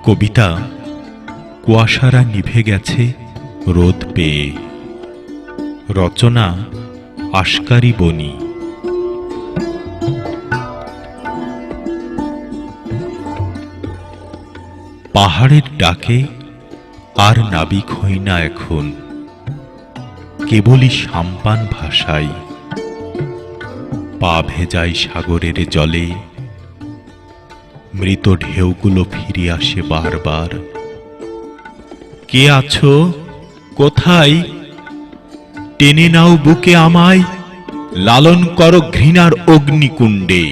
কবিতা কুয়াশারা নিভে গেছে রোদ পেয়ে। রচনা আশকারি বনি। পাহাড়ের ডাকে আর নাবিক হই না এখন, কেবলই সাম্পান ভাষাই। পা ভেজাই সাগরের জলে, মৃত ঢেউগুলো ফিরে আসে বারবার। কে আছো, কোথায়? টেনে নাও বুকে আমায়, লালন করো ঘৃণার অগ্নিকুণ্ডে।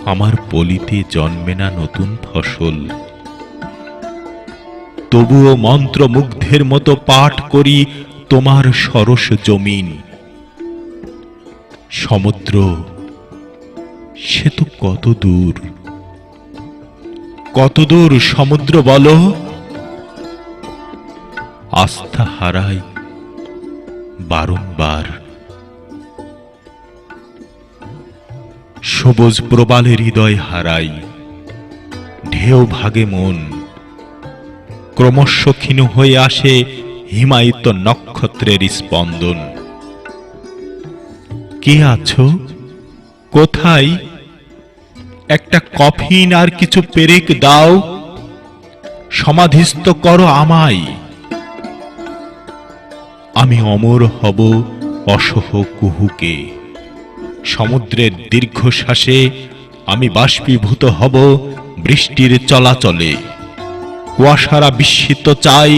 আমার পলিতে জন্মে না নতুন ফসল, তবুও মন্ত্রমুগ্ধের মতো পাঠ করি তোমার সরস জমিন। সমুদ্র সে তো কত দূর, কত দূর সমুদ্র বলো? আস্থা হারাই বারংবার। সবুজ প্রবালে হৃদয় হারাই, ঢেউ ভাগে মন। ক্রমশ ক্ষীণ হয়ে আসে হিমায়িত নক্ষত্রের স্পন্দন। কে আছো, কোথায়? একটা কফিন আর কিছু পেরেক দাও, সমাধিস্থ করো আমায়। আমি অমর হব অসহ কুহুকে, সমুদ্রের দীর্ঘশ্বাসে আমি বাষ্পীভূত হব বৃষ্টির চলাচলে। কুয়াশারা বিস্মিত চাই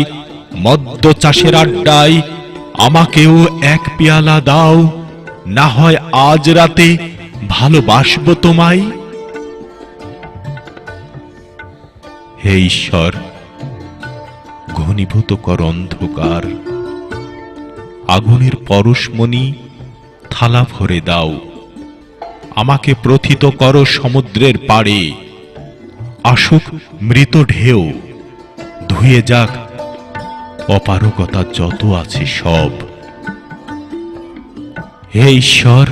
মদ্য চাষের আড্ডায়, আমাকেও এক পেয়ালা দাও, না হয় আজ রাতে ভালোবাসবো তোমায়। হে ঈশ্বর, ঘনীভূত কর অন্ধকার, আগুনের পরশমণি থালা ভরে দাও। আমাকে প্রথিত করো সমুদ্রের পাড়ে, আসুক মৃত ঢেউ, ধুয়ে যাক অপারগতা যত আছে সব। হে ঈশ্বর,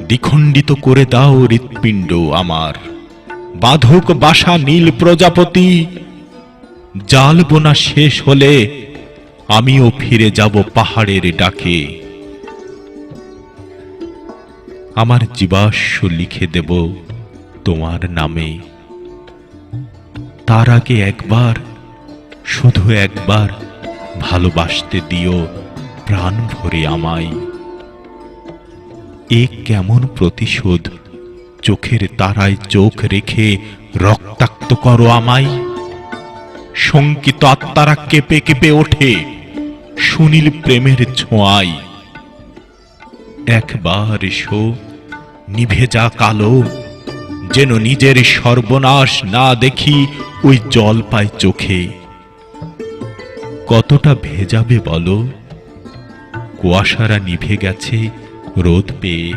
দ্বিখণ্ডিত করে দাও হৃৎপিণ্ড আমার, বাঁধুক বাসা নীল প্রজাপতি। জাল বোনা শেষ হলে আমিও ফিরে যাব পাহাড়ের ডাকে। আমার জীবাশ্ম লিখে দেব তোমার নামে। তার আগে একবার, শুধু একবার ভালোবাসতে দিও প্রাণ ভরে আমায়। এ কেমন প্রতিশোধ, চোখের তারায় চোখ রেখে রক্তাক্ত করো আমায়। শঙ্কিত আত্মারা কেঁপে কেঁপে ওঠে সুনীল প্রেমের ছোঁয়ায়। একবার এসো, নিভে যা কালো, যেন নিজের সর্বনাশ না দেখি ওই জল পায় চোখে। কতটা ভেজাবে বলো? কুয়াশারা নিভে গেছে রোদ পেয়ে।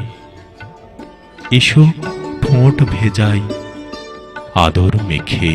এসো ঠোঁট ভেজাই আদর মেখে।